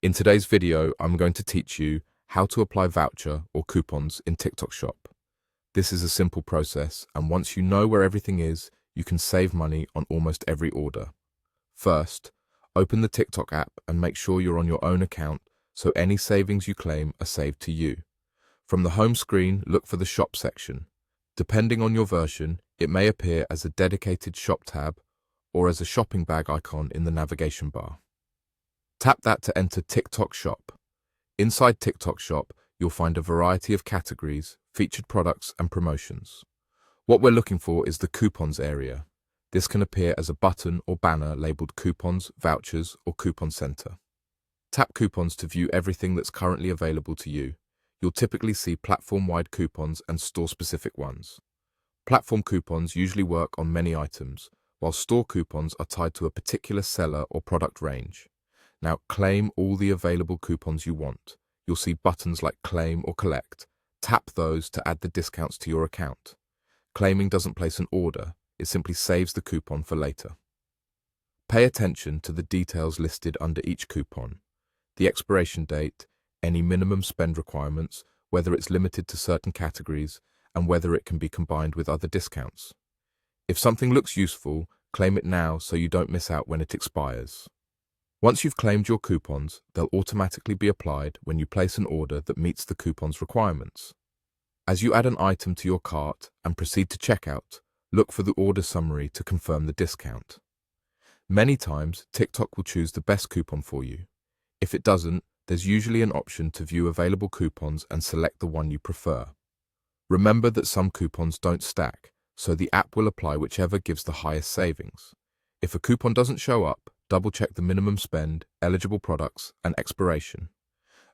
In today's video, I'm going to teach you how to apply voucher or coupons in TikTok Shop. This is a simple process, and once you know where everything is, you can save money on almost every order. First, open the TikTok app and make sure you're on your own account so any savings you claim are saved to you. From the home screen, look for the Shop section. Depending on your version, it may appear as a dedicated Shop tab or as a shopping bag icon in the navigation bar. Tap that to enter TikTok Shop. Inside TikTok Shop, you'll find a variety of categories, featured products, and promotions. What we're looking for is the Coupons area. This can appear as a button or banner labeled Coupons, Vouchers, or Coupon Center. Tap Coupons to view everything that's currently available to you. You'll typically see platform-wide coupons and store-specific ones. Platform coupons usually work on many items, while store coupons are tied to a particular seller or product range. Now, claim all the available coupons you want. You'll see buttons like Claim or Collect. Tap those to add the discounts to your account. Claiming doesn't place an order, it simply saves the coupon for later. Pay attention to the details listed under each coupon. The expiration date, any minimum spend requirements, whether it's limited to certain categories, and whether it can be combined with other discounts. If something looks useful, claim it now so you don't miss out when it expires. Once you've claimed your coupons, they'll automatically be applied when you place an order that meets the coupon's requirements. As you add an item to your cart and proceed to checkout, look for the order summary to confirm the discount. Many times, TikTok will choose the best coupon for you. If it doesn't, there's usually an option to view available coupons and select the one you prefer. Remember that some coupons don't stack, so the app will apply whichever gives the highest savings. If a coupon doesn't show up, double-check the minimum spend, eligible products, and expiration.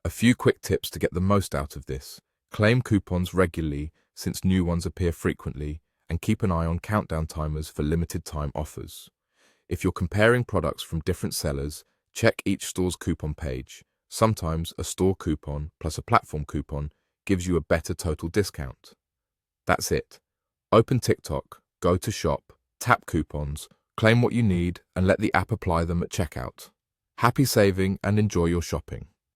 A few quick tips to get the most out of this. Claim coupons regularly since new ones appear frequently, and keep an eye on countdown timers for limited time offers. If you're comparing products from different sellers, check each store's coupon page. Sometimes a store coupon plus a platform coupon gives you a better total discount. That's it. Open TikTok, go to Shop, tap Coupons, claim what you need, and let the app apply them at checkout. Happy saving and enjoy your shopping.